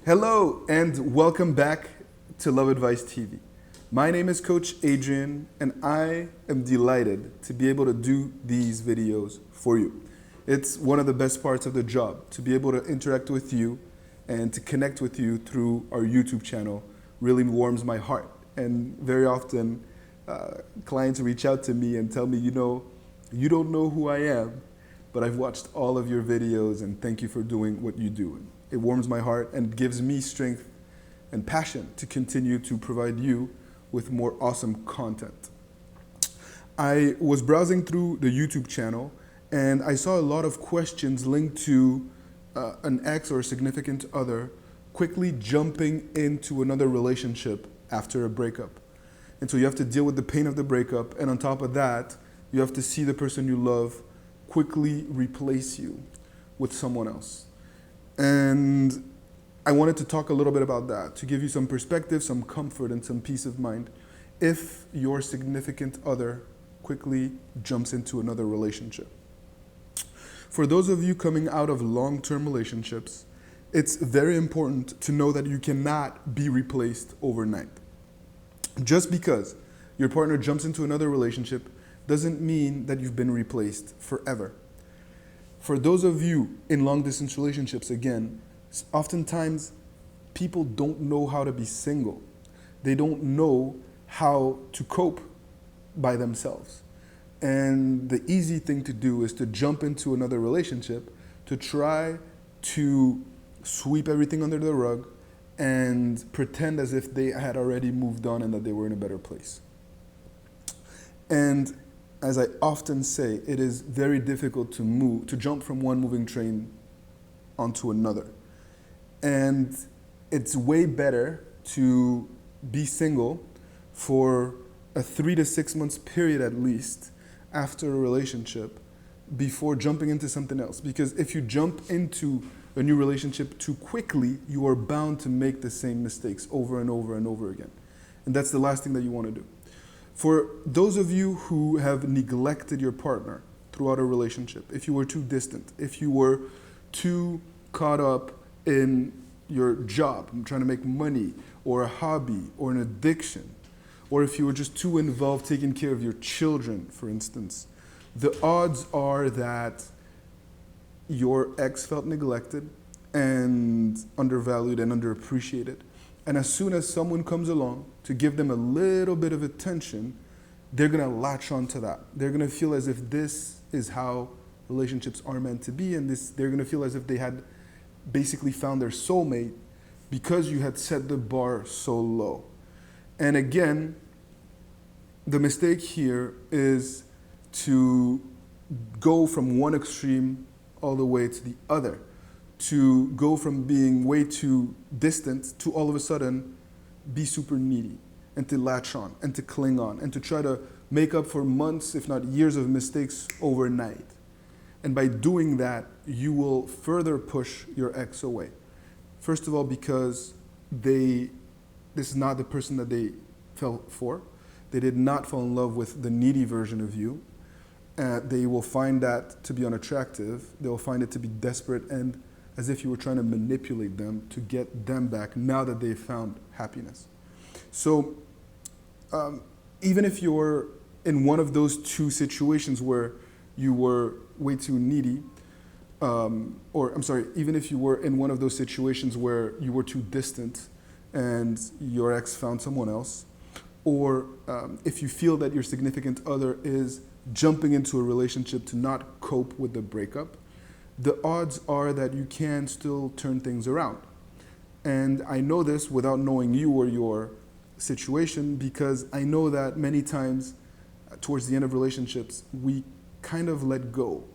Hello and welcome back to Love Advice TV. My name is Coach Adrian and I am delighted to be able to do these videos for you. It's one of the best parts of the job to be able to interact with you and to connect with you through our YouTube channel really warms my heart. And very often clients reach out to me and tell me, you don't know who I am, but I've watched all of your videos and thank you for doing what you do. It warms my heart and gives me strength and passion to continue to provide you with more awesome content. I was browsing through the YouTube channel and I saw a lot of questions linked to an ex or a significant other quickly jumping into another relationship after a breakup. And so you have to deal with the pain of the breakup, and on top of that, you have to see the person you love quickly replace you with someone else. And I wanted to talk a little bit about that, to give you some perspective, some comfort, and some peace of mind if your significant other quickly jumps into another relationship. For those of you coming out of long-term relationships, it's very important to know that you cannot be replaced overnight. Just because your partner jumps into another relationship doesn't mean that you've been replaced forever. For those of you in long-distance relationships, again, oftentimes people don't know how to be single. They don't know how to cope by themselves. And the easy thing to do is to jump into another relationship to try to sweep everything under the rug and pretend as if they had already moved on and that they were in a better place. And as I often say, it is very difficult to jump from one moving train onto another. And it's way better to be single for a 3 to 6 months period at least after a relationship before jumping into something else. Because if you jump into a new relationship too quickly, you are bound to make the same mistakes over and over and over again. And that's the last thing that you want to do. For those of you who have neglected your partner throughout a relationship, if you were too distant, if you were too caught up in your job, trying to make money, or a hobby, or an addiction, or if you were just too involved taking care of your children, for instance, the odds are that your ex felt neglected and undervalued and underappreciated. And as soon as someone comes along to give them a little bit of attention, they're going to latch onto that. They're going to feel as if this is how relationships are meant to be, and they're going to feel as if they had basically found their soulmate because you had set the bar so low. And again, the mistake here is to go from one extreme all the way to the other, to go from being way too distant to all of a sudden be super needy and to latch on and to cling on and to try to make up for months, if not years of mistakes overnight. And by doing that, you will further push your ex away. First of all, because this is not the person that they fell for. They did not fall in love with the needy version of you. They will find that to be unattractive. They will find it to be desperate and as if you were trying to manipulate them to get them back now that they've found happiness. So even if you're in one of those two situations where you were way too needy, even if you were in one of those situations where you were too distant and your ex found someone else, or if you feel that your significant other is jumping into a relationship to not cope with the breakup, the odds are that you can still turn things around. And I know this without knowing you or your situation, because I know that many times towards the end of relationships, we kind of let go.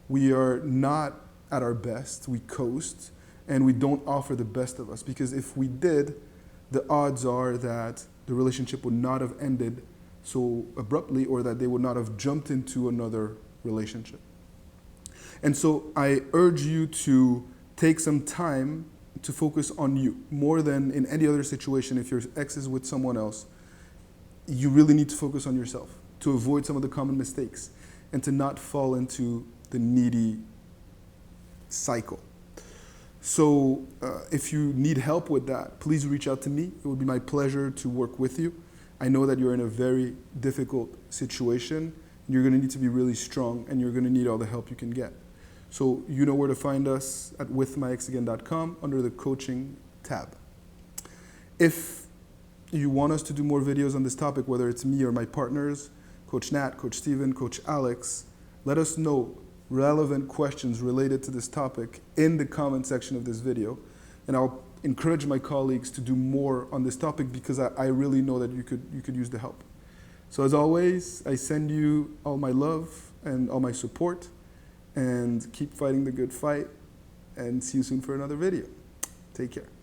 We are not at our best, we coast, and we don't offer the best of us, because if we did, the odds are that the relationship would not have ended so abruptly, or that they would not have jumped into another relationship. And so I urge you to take some time to focus on you more than in any other situation. If your ex is with someone else, you really need to focus on yourself to avoid some of the common mistakes and to not fall into the needy cycle. So if you need help with that, please reach out to me. It would be my pleasure to work with you. I know that you're in a very difficult situation. You're going to need to be really strong, and you're going to need all the help you can get. So you know where to find us at withmyexagain.com under the coaching tab. If you want us to do more videos on this topic, whether it's me or my partners, Coach Nat, Coach Steven, Coach Alex, let us know relevant questions related to this topic in the comment section of this video. And I'll encourage my colleagues to do more on this topic because I really know that you could use the help. So as always, I send you all my love and all my support, and keep fighting the good fight, and see you soon for another video. Take care.